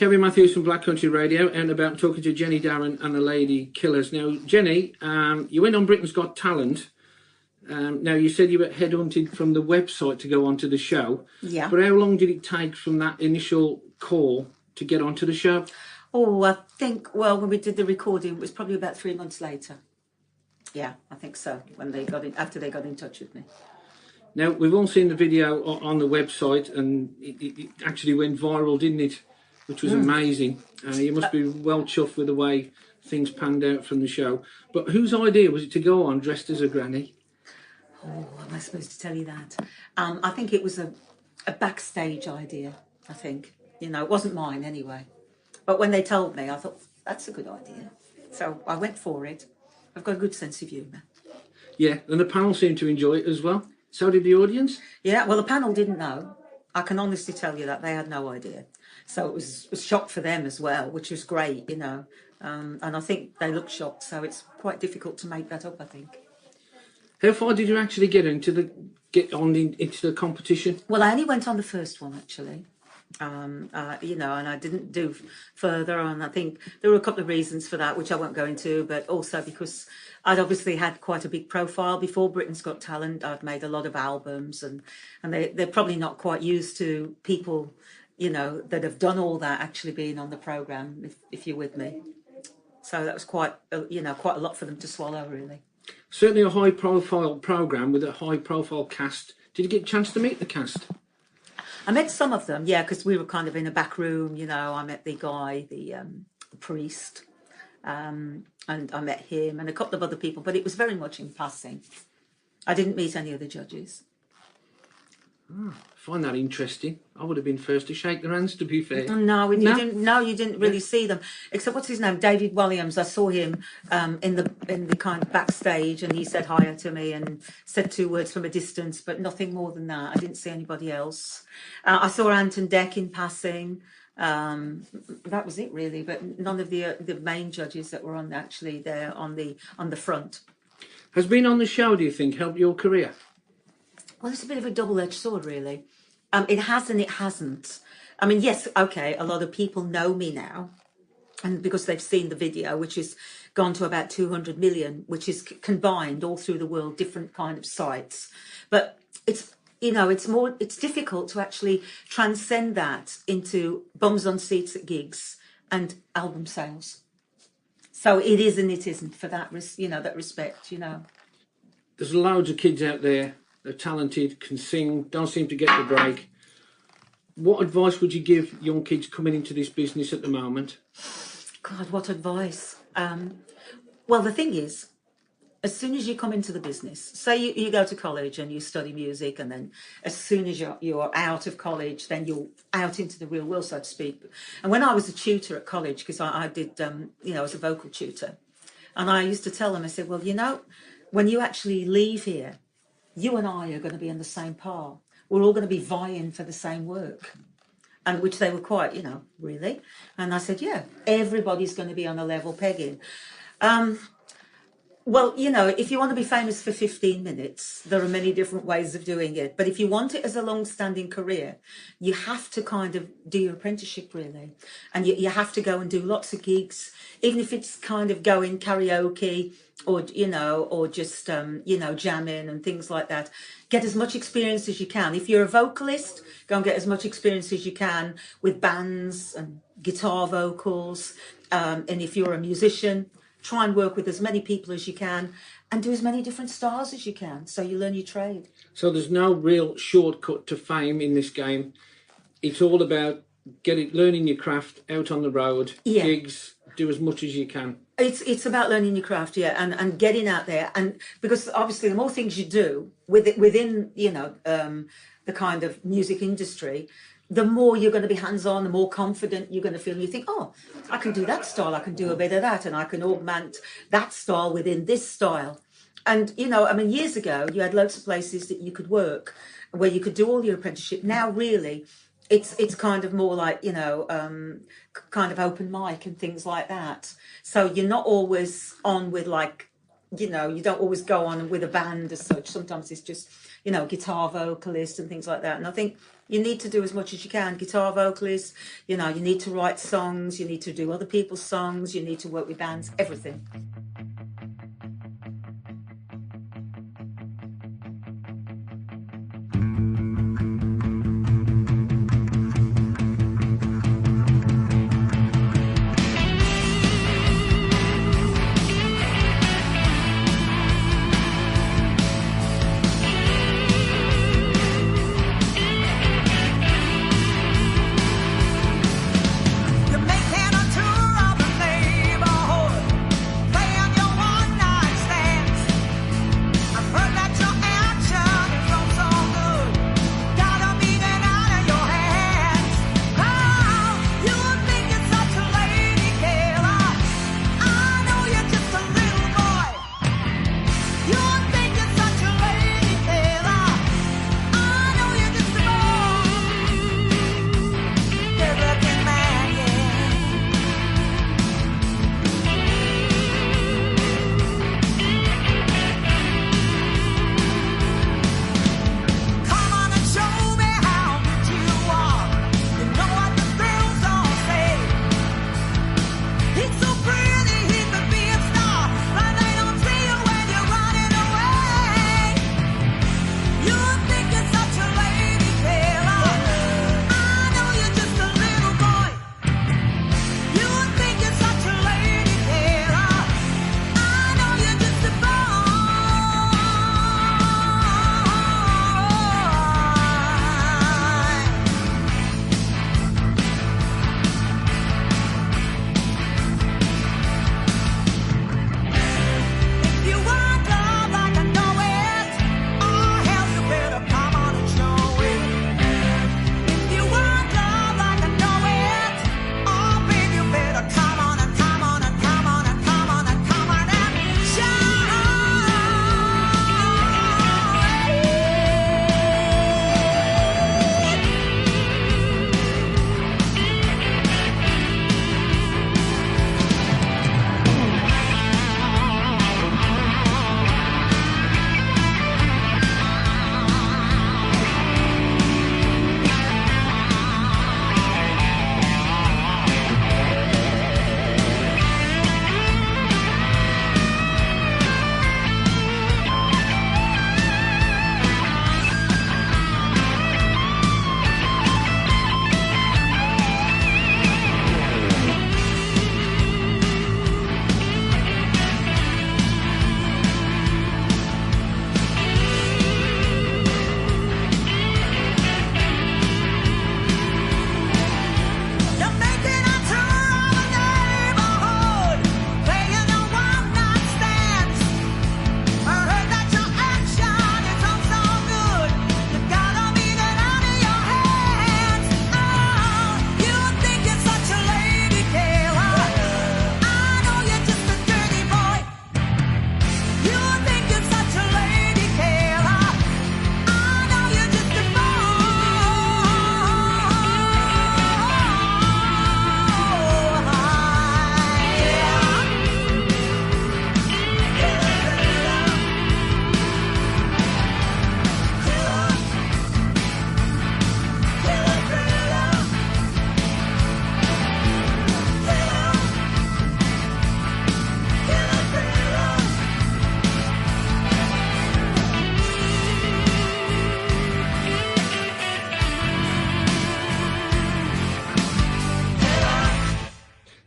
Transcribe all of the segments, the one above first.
Kevin Matthews from Black Country Radio, out and about talking to Jenny, Darren and the Ladykillers. Now, Jenny, you went on Britain's Got Talent. Now, you said you were headhunted from the website to go onto the show. Yeah. But how long did it take from that initial call to get onto the show? Oh, I think, well, when we did the recording, it was probably about 3 months later. Yeah, I think so, when they got in, after they got in touch with me. Now, we've all seen the video on the website, and it actually went viral, didn't it? Which was amazing. You must be well chuffed with the way things panned out from the show. But whose idea was it to go on dressed as a granny? Oh, am I supposed to tell you that? I think it was a backstage idea, I think. You know, it wasn't mine anyway. But when they told me, I thought, that's a good idea. So I went for it. I've got a good sense of humour. Yeah, and the panel seemed to enjoy it as well. So did the audience? Yeah, well, the panel didn't know. I can honestly tell you that they had no idea. So it was a shock for them as well, which was great, you know. And I think they looked shocked, so it's quite difficult to make that up, I think. How far did you actually get into the competition? Well, I only went on the first one, actually. You know, and I didn't do further, and I think there were a couple of reasons for that, which I won't go into, but also because I'd obviously had quite a big profile before Britain's Got Talent. I'd made a lot of albums, and they're probably not quite used to people, you know, that have done all that actually being on the programme, if you're with me. So that was quite a lot for them to swallow, really. Certainly a high-profile programme with a high-profile cast. Did you get a chance to meet the cast? I met some of them, yeah, because we were kind of in a back room, you know. I met the guy, the priest, and I met him and a couple of other people, but it was very much in passing. I didn't meet any of the judges. I find that interesting. I would have been first to shake their hands, to be fair. No, you didn't really see them. Except, what's his name? David Williams. I saw him in the kind of backstage, and he said hi to me and said 2 words from a distance, but nothing more than that. I didn't see anybody else. I saw Anton Deck in passing. That was it, really. But none of the main judges that were actually there on the front. Has being on the show, do you think, helped your career? Well, it's a bit of a double-edged sword, really. It has and it hasn't. I mean, yes, okay, a lot of people know me now, and because they've seen the video, which has gone to about 200 million, which is combined all through the world, different kind of sites. But it's, you know, it's difficult to actually transcend that into bums on seats at gigs and album sales. So it is and it isn't for that, that respect, you know. There's loads of kids out there. They're talented, can sing, don't seem to get the break. What advice would you give young kids coming into this business at the moment? God, what advice? Well, the thing is, as soon as you come into the business, say you go to college and you study music, and then as soon as you're out of college, then you're out into the real world, so to speak. And when I was a tutor at college, because I did, I was a vocal tutor, and I used to tell them, I said, well, you know, when you actually leave here, you and I are going to be in the same par. We're all going to be vying for the same work. And which they were quite, you know, really? And I said, yeah, everybody's going to be on a level pegging. Well, you know, if you want to be famous for 15 minutes, there are many different ways of doing it. But if you want it as a long-standing career, you have to kind of do your apprenticeship, really. And you have to go and do lots of gigs, even if it's kind of going karaoke or, you know, or just, jamming and things like that. Get as much experience as you can. If you're a vocalist, go and get as much experience as you can with bands and guitar vocals. And if you're a musician, try and work with as many people as you can and do as many different styles as you can, so you learn your trade. So there's no real shortcut to fame in this game. It's all about learning your craft out on the road, gigs, do as much as you can. It's about learning your craft, yeah, and getting out there. And because obviously the more things you do within, the kind of music industry, the more you're going to be hands-on, the more confident you're going to feel. And you think, oh, I can do that style, I can do a bit of that, and I can augment that style within this style. And, you know, I mean, years ago, you had loads of places that you could work where you could do all your apprenticeship. Now, really, it's kind of more like, kind of open mic and things like that. So you're not always on with, like, you don't always go on with a band as such. Sometimes it's just, guitar vocalist and things like that. And I think You need to do as much as you can. Guitar vocalist, you know, you need to write songs, you need to do other people's songs, you need to work with bands, everything.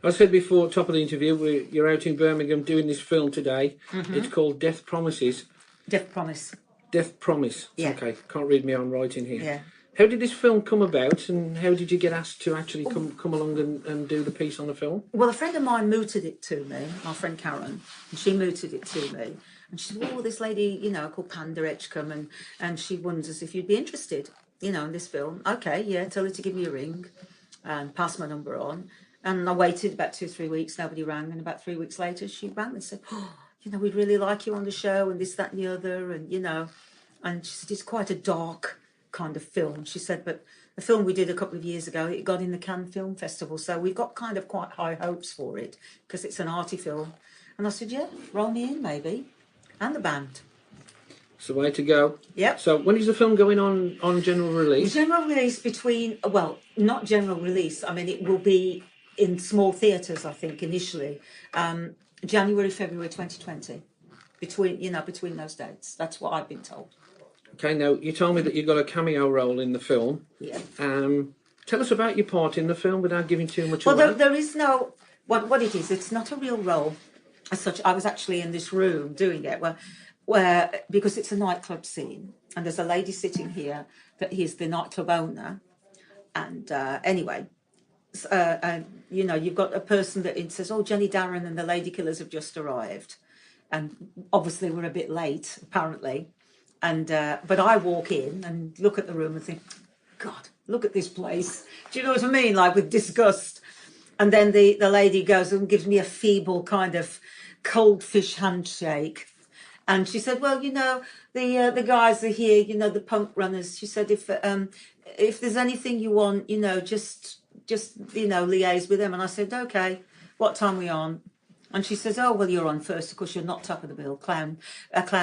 I said before, top of the interview, you're out in Birmingham doing this film today. It's called Death Promises. Death Promise. Death Promise. Yeah. Okay, can't read me own writing here. Yeah. How did this film come about, and how did you get asked to actually come along and do the piece on the film? Well, a friend of mine mooted it to me, my friend Karen, and she mooted it to me. And she said, oh, this lady, you know, called Panda Etchcombe, and she wonders if you'd be interested, you know, in this film. Okay, yeah, tell her to give me a ring and pass my number on. And I waited about 2 or 3 weeks, nobody rang, and about 3 weeks later she rang and said, oh, you know, we'd really like you on the show, and this, that and the other, and, you know. And she said, it's quite a dark kind of film. She said, but the film we did a couple of years ago, it got in the Cannes Film Festival, so we've got kind of quite high hopes for it, because it's an arty film. And I said, yeah, roll me in, maybe. And the band. It's the way to go. Yep. So when is the film going on general release? General release not general release. I mean, it will be in small theatres, I think, initially. January, February 2020. Between those dates. That's what I've been told. Okay, now you told me that you got a cameo role in the film. Yeah. Tell us about your part in the film without giving too much away. Well, there is no... What it is, it's not a real role as such. I was actually in this room doing it where because it's a nightclub scene, and there's a lady sitting here that he's the nightclub owner. And anyway, you've got a person that it says, oh, Jenny Darren and the Ladykillers have just arrived. And obviously we're a bit late, apparently. And but I walk in and look at the room and think, God, look at this place. Do you know what I mean? Like with disgust. And then the lady goes and gives me a feeble kind of cold fish handshake. And she said, well, the guys are here, the punk runners. She said, if there's anything you want, just liaise with them. And I said, okay, what time are we on? And she says, oh, well, you're on first. Of course, you're not top of the bill. Clown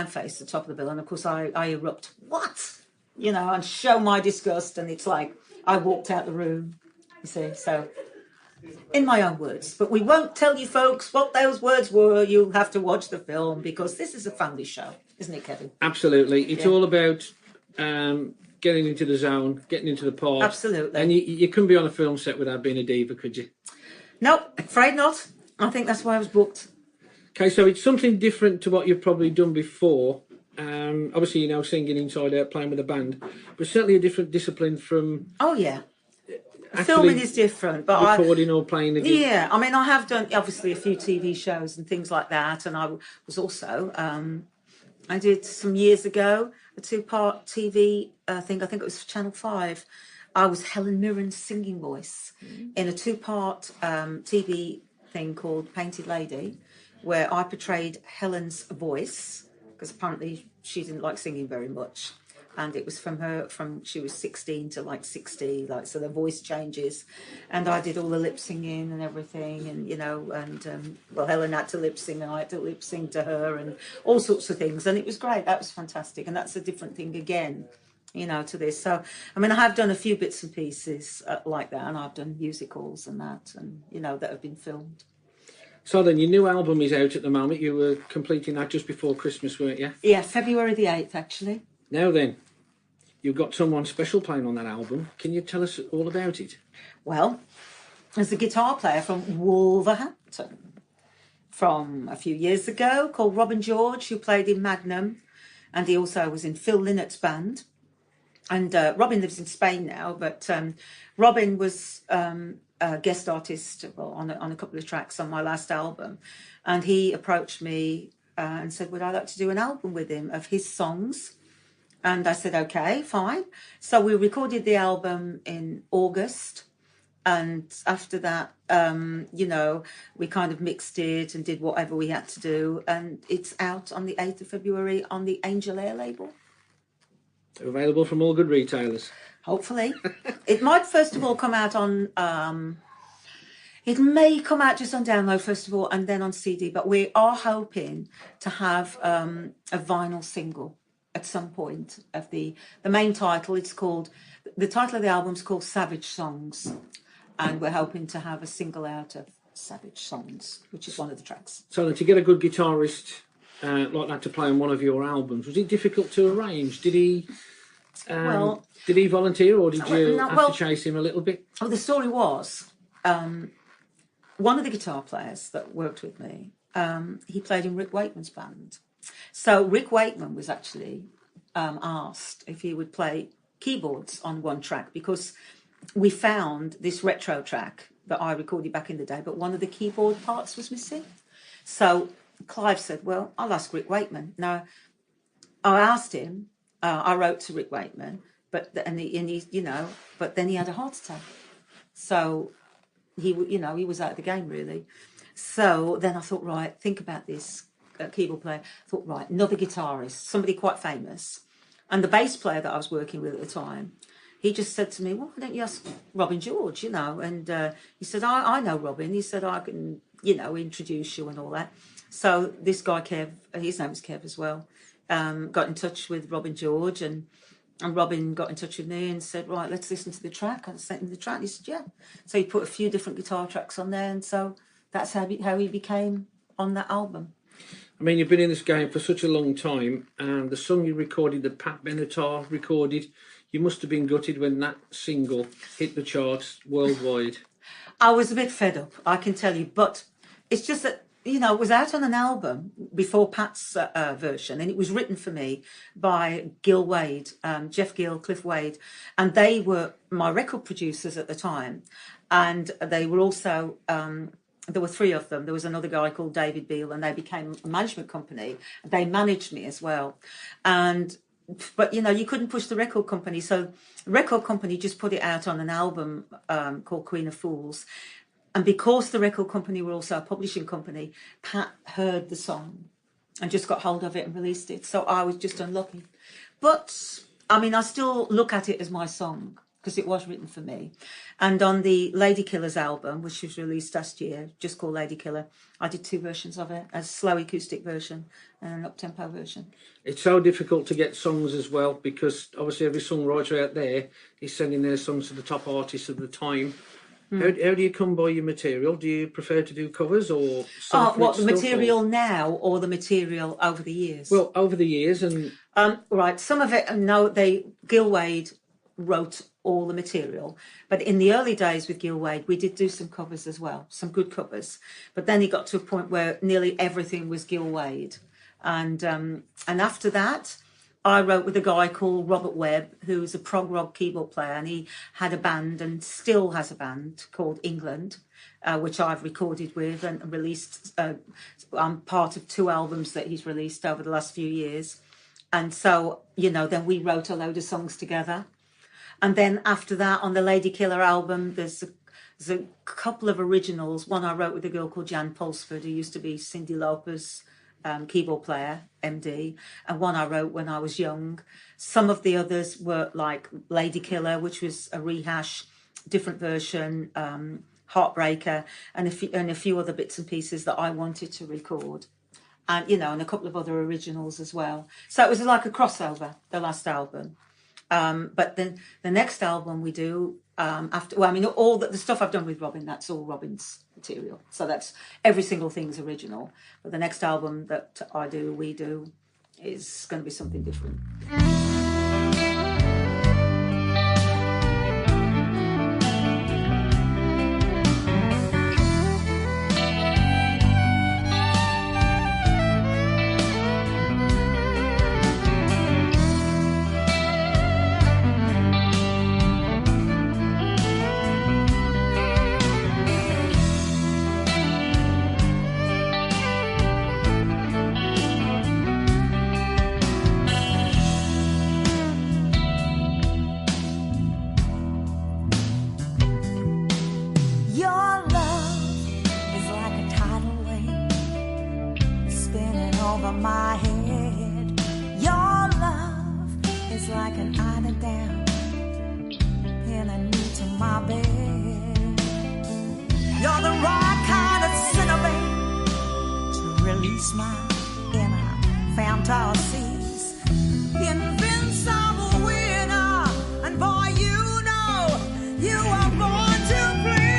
face, the top of the bill. And of course, I erupt, what? And show my disgust. And it's like, I walked out the room, you see. So, in my own words. But we won't tell you folks what those words were. You'll have to watch the film because this is a family show, isn't it, Kevin? Absolutely. It's all about getting into the zone, getting into the part. Absolutely. And you couldn't be on a film set without being a diva, could you? No, afraid not. I think that's why I was booked. Okay, so it's something different to what you've probably done before. Obviously, singing inside out, playing with a band, but certainly a different discipline from... Oh, yeah. Filming is different, but recording or playing the gig. Yeah, I mean, I have done obviously a few TV shows and things like that, and I was also I did some years ago a 2-part TV thing. I think it was for Channel 5. I was Helen Mirren's singing voice in a 2-part TV thing called Painted Lady, where I portrayed Helen's voice because apparently she didn't like singing very much. And it was from she was 16 to like 60, so the voice changes. And I did all the lip singing and everything, and Helen had to lip sing and I had to lip sing to her and all sorts of things. And it was great. That was fantastic. And that's a different thing again, to this. So, I mean, I have done a few bits and pieces like that, and I've done musicals and that, and, that have been filmed. So then, your new album is out at the moment. You were completing that just before Christmas, weren't you? Yeah, February the 8th, actually. Now then, you've got someone special playing on that album. Can you tell us all about it? Well, there's a guitar player from Wolverhampton from a few years ago called Robin George, who played in Magnum, and he also was in Phil Lynnott's band. And Robin lives in Spain now, but Robin was a guest artist on a couple of tracks on my last album. And he approached me and said, would I like to do an album with him of his songs? And I said, okay, fine. So we recorded the album in August. And after that, we kind of mixed it and did whatever we had to do. And it's out on the 8th of February on the Angel Air label. Available from all good retailers. Hopefully. It might first of all come out on... it may come out just on download first of all and then on CD. But we are hoping to have a vinyl single at some point of the main title. The title of the album is called Savage Songs, and we're hoping to have a single out of Savage Songs, which is one of the tracks. So to get a good guitarist like that to play on one of your albums, was it difficult to arrange? Did he volunteer, or did you have to chase him a little bit? Well, the story was one of the guitar players that worked with me, he played in Rick Wakeman's band. So Rick Wakeman was actually asked if he would play keyboards on one track, because we found this retro track that I recorded back in the day, but one of the keyboard parts was missing. So Clive said, well, I'll ask Rick Wakeman. Now, I asked him, I wrote to Rick Wakeman, but then he had a heart attack. So he was out of the game, really. So then I thought, right, think about this. Keyboard player, thought, right, another guitarist, somebody quite famous. And the bass player that I was working with at the time, he just said to me, well, why don't you ask Robin George, And he said, I know Robin. He said, I can, introduce you and all that. So this guy, Kev, his name is Kev as well, got in touch with Robin George, and Robin got in touch with me and said, right, let's listen to the track. I sent him the track. He said, yeah. So he put a few different guitar tracks on there, and so that's how he became on that album. I mean, you've been in this game for such a long time, and the song you recorded, that Pat Benatar recorded, you must have been gutted when that single hit the charts worldwide. I was a bit fed up, I can tell you, but it's just that, you know, it was out on an album before Pat's version, and it was written for me by Gil Wade, Jeff Gill, Cliff Wade, and they were my record producers at the time, and they were also... there were three of them. There was another guy called David Beale, and they became a management company. They managed me as well. But, you know, you couldn't push the record company. So the record company just put it out on an album called Queen of Fools. And because the record company were also a publishing company, Pat heard the song and just got hold of it and released it. So I was just unlucky. But, I mean, I still look at it as my song, because it was written for me. And on the Ladykillers album, which was released last year, just called Ladykiller, I did two versions of it, a slow acoustic version and an up-tempo version. It's so difficult to get songs as well, because obviously every songwriter out there is sending their songs to the top artists of the time. How do you come by your material? Do you prefer to do covers or... what, the material now or the material over the years? Well, over the years and... right, some of it, no, Gil Wade wrote all the material, but in the early days with Gil Wade we did do some covers as well, some good covers, but then he got to a point where nearly everything was Gil Wade, and after that I wrote with a guy called Robert Webb, who's a prog rock keyboard player, and he had a band and still has a band called England, which I've recorded with and released. I'm part of 2 albums that he's released over the last few years, and so, you know, then we wrote a load of songs together. And then after that, on the Ladykiller album, there's a couple of originals. One I wrote with a girl called Jan Pulsford, who used to be Cyndi Lauper's keyboard player, MD, and one I wrote when I was young. Some of the others were like Ladykiller, which was a rehash, different version, Heartbreaker, and a few other bits and pieces that I wanted to record. And, you know, and a couple of other originals as well. So it was like a crossover, the last album. But then the next album we do after, well, I mean, all the stuff I've done with Robin, that's all Robin's material. So that's every single thing's original. But the next album that we do, is going to be something different. My head, your love is like an eiderdown pinning me to my bed. You're the right kind of cinnamon to release my inner fantasies. Invincible winner, and boy, you know you are born to please.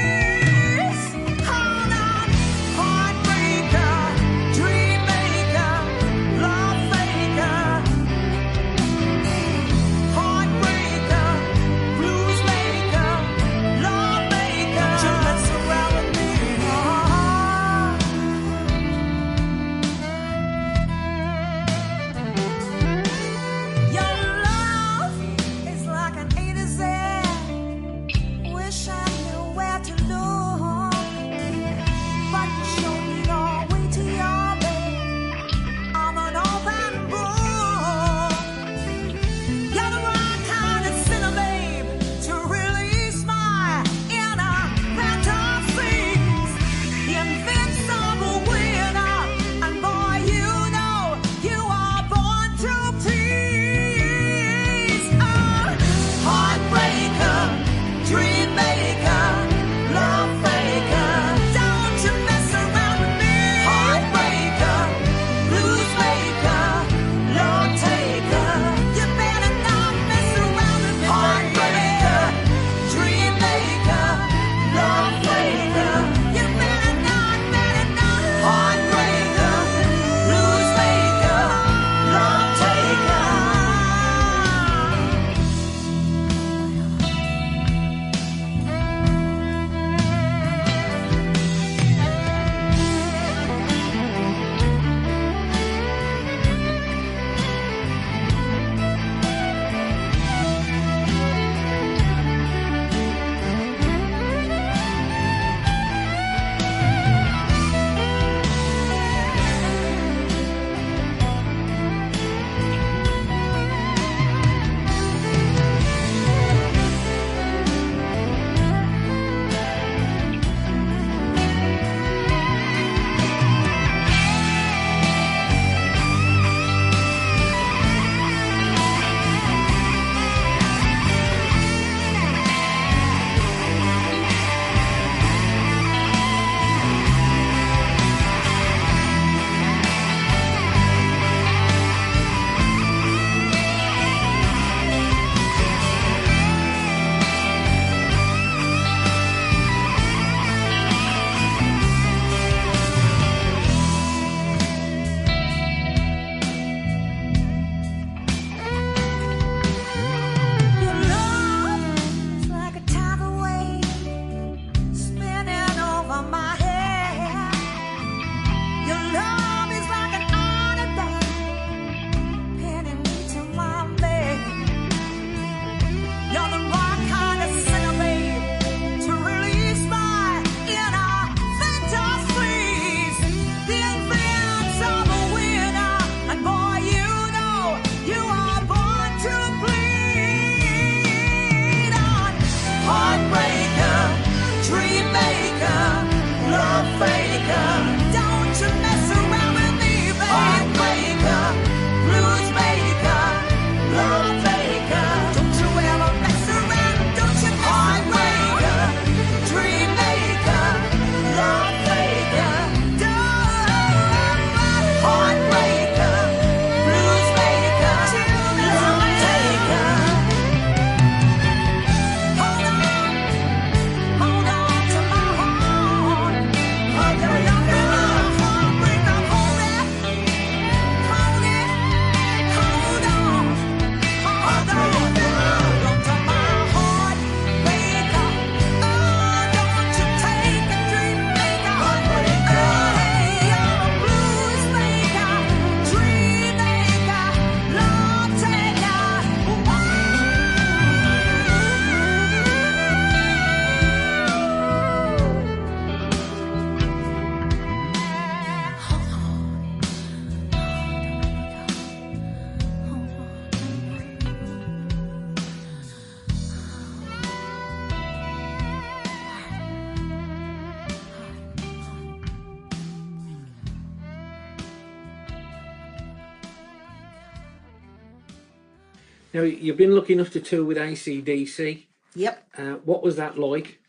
Now, you've been lucky enough to tour with AC/DC. Yep. What was that like?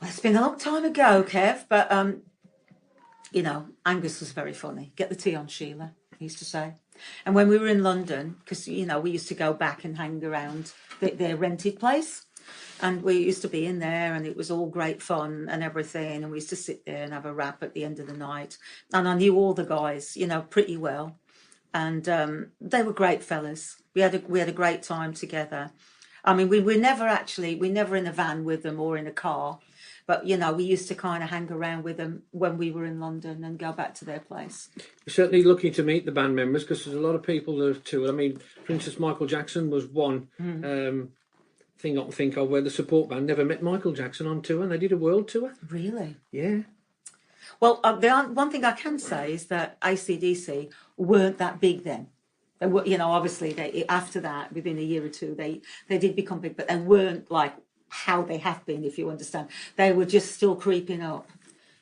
Well, it's been a long time ago, Kev, but you know, Angus was very funny. Get the tea on, Sheila, he used to say. And when we were in London, because, you know, we used to go back and hang around their rented place. And we used to be in there and it was all great fun and everything. And we used to sit there and have a rap at the end of the night. And I knew all the guys, you know, pretty well. And they were great fellas. We had a great time together. I mean, we were never in a van with them or in a car. But, you know, we used to kind of hang around with them when we were in London and go back to their place. You're certainly lucky to meet the band members because there's a lot of people that have toured. I mean, for instance, Michael Jackson was one thing I can think of where the support band never met Michael Jackson on tour and they did a world tour. Really? Yeah. Well, one thing I can say is that AC/DC weren't that big then. They were, you know, obviously after that, within a year or two, they did become big, but they weren't like how they have been, if you understand. They were just still creeping up.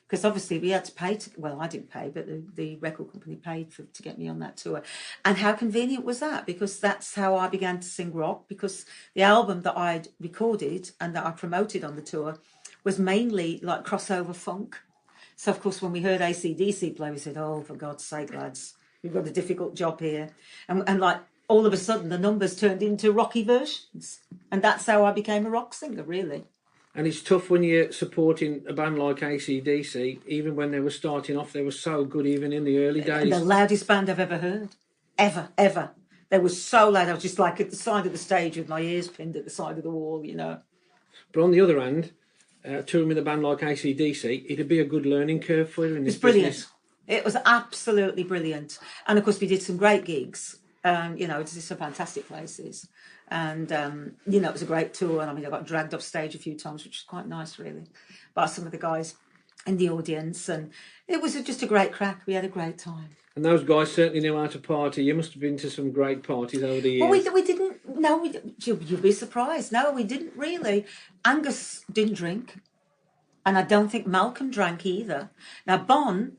Because obviously we had to pay, well, I didn't pay, but the record company paid to get me on that tour. And how convenient was that? Because that's how I began to sing rock, because the album that I'd recorded and that I promoted on the tour was mainly like crossover funk. So, of course, when we heard AC/DC play, we said, oh, for God's sake, lads, you've got a difficult job here. And like, all of a sudden, the numbers turned into rocky versions. And that's how I became a rock singer, really. And it's tough when you're supporting a band like AC/DC, even when they were starting off, they were so good even in the early days. The loudest band I've ever heard. Ever. They were so loud. I was just like at the side of the stage with my ears pinned at the side of the wall, you know. But on the other hand, touring with a band like AC/DC, it'd be a good learning curve for you in this It's brilliant. business. It was absolutely brilliant. And, of course, we did some great gigs. You know, it's just some fantastic places. And, you know, it was a great tour. And I mean, I got dragged off stage a few times, which was quite nice, really, by some of the guys in the audience. And it was just a great crack. We had a great time. And those guys certainly knew how to party. You must have been to some great parties over the years. Well, we didn't, no, you'll be surprised. No, we didn't really. Angus didn't drink. And I don't think Malcolm drank either. Now, Bon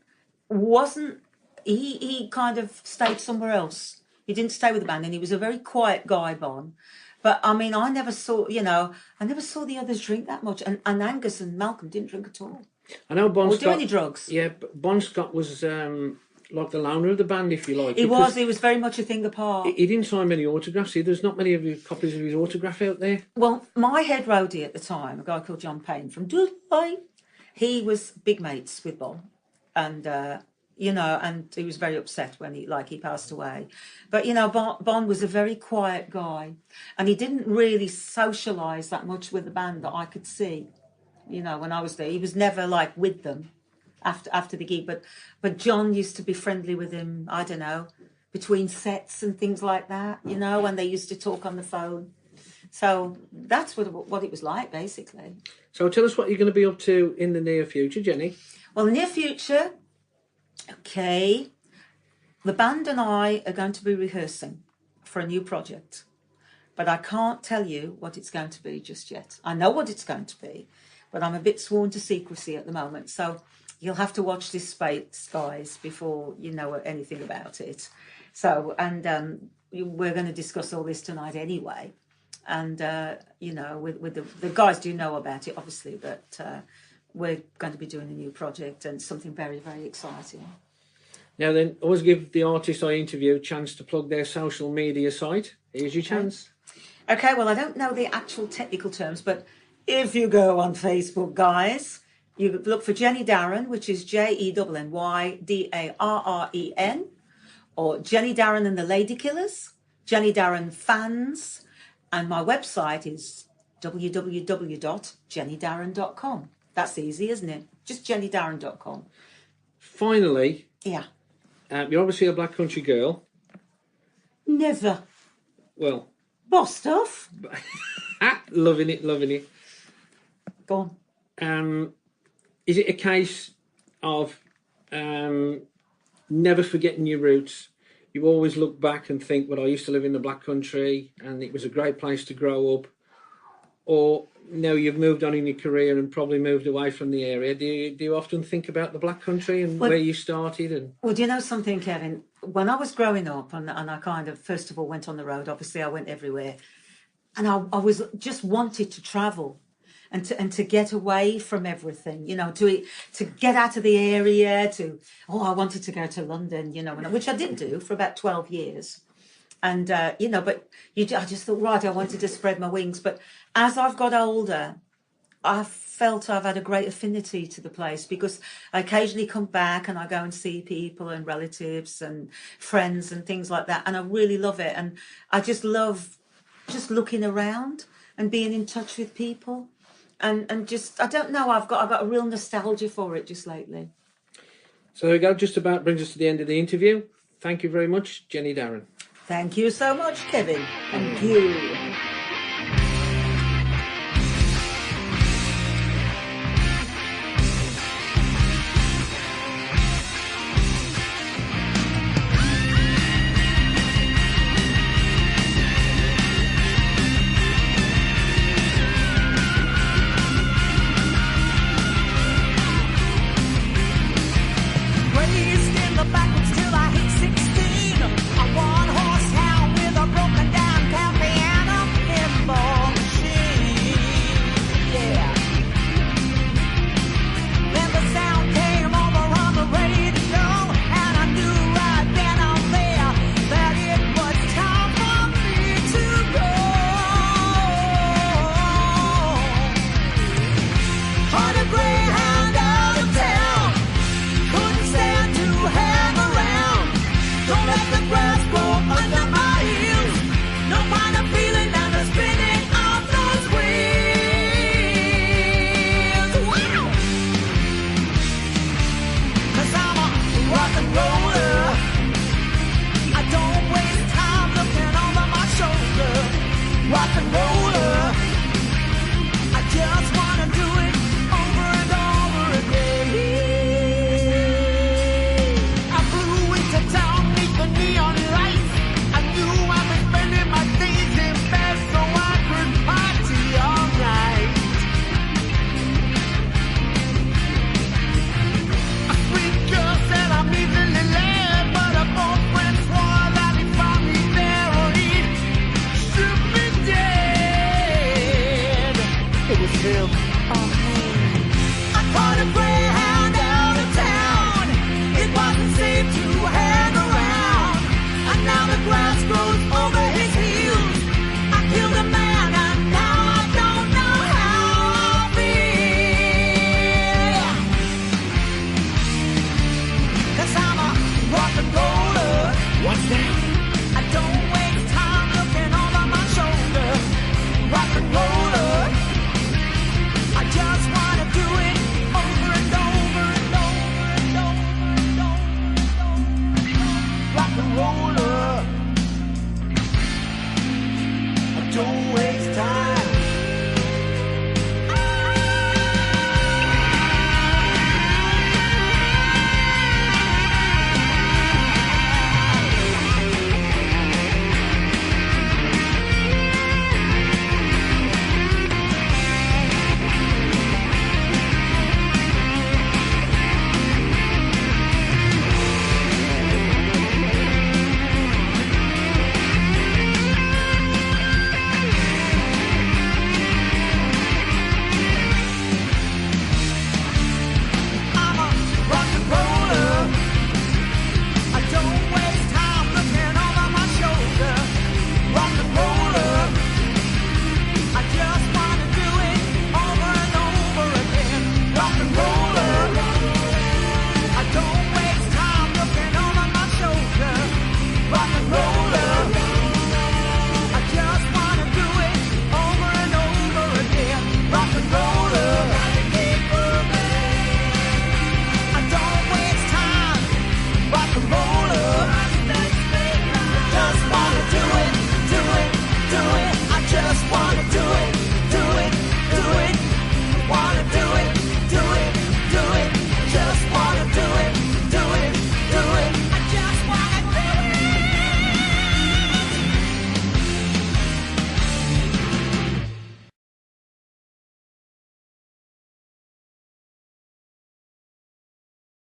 wasn't, he kind of stayed somewhere else. He didn't stay with the band, and he was a very quiet guy, Bon. But, I mean, I never saw the others drink that much. And Angus and Malcolm didn't drink at all. I know Bon Scott... Or do any drugs. Yeah, but Bon Scott was like the loner of the band, if you like. He was very much a thing apart. He didn't sign many autographs. There's not many of his copies of his autograph out there. Well, my head roadie at the time, a guy called John Payne from Dubai, he was big mates with Bon. And... you know, and he was very upset when he passed away. But, you know, Bon was a very quiet guy. And he didn't really socialise that much with the band that I could see, you know, when I was there. He was never, like, with them after the gig. But John used to be friendly with him, I don't know, between sets and things like that, you know, when they used to talk on the phone. So that's what it was like, basically. So tell us what you're going to be up to in the near future, Jenny. Well, the near future... Okay, the band and I are going to be rehearsing for a new project, but I can't tell you what it's going to be just yet. I know what it's going to be, but I'm a bit sworn to secrecy at the moment, so you'll have to watch this space, guys, before you know anything about it. So, and we're going to discuss all this tonight anyway, and, you know, with the guys do know about it, obviously, but... we're going to be doing a new project and something very, very exciting. Now then, always give the artist I interview a chance to plug their social media site. Here's your chance. Okay, well, I don't know the actual technical terms, but if you go on Facebook, guys, you look for Jenny Darren, which is JENNYDARREN, or Jenny Darren and the Ladykillers, Jenny Darren Fans, and my website is www.jennydarren.com. That's easy, isn't it? Just jennydarren.com. Finally, yeah, you're obviously a Black Country girl. Never. Well, bossed off. loving it. Go on. Is it a case of never forgetting your roots? You always look back and think, well, I used to live in the Black Country and it was a great place to grow up. Or... now you've moved on in your career and probably moved away from the area. Do you often think about the Black Country and where you started? And well, do you know something, Kevin? when I was growing up, and I kind of first of all went on the road. Obviously, I went everywhere, and I was just wanted to travel. And to get away from everything, to get out of the area. I wanted to go to London, which I did do for about 12 years. And, but I just thought, right, I wanted to spread my wings. But as I've got older, I felt I've had a great affinity to the place, because I occasionally come back and I go and see people and relatives and friends and things like that. And I really love it. And I just love just looking around and being in touch with people. And just, I don't know, I've got a real nostalgia for it just lately. So there we go, just about brings us to the end of the interview. Thank you very much, Jenny Darren. Thank you so much, Kevin. Thank you.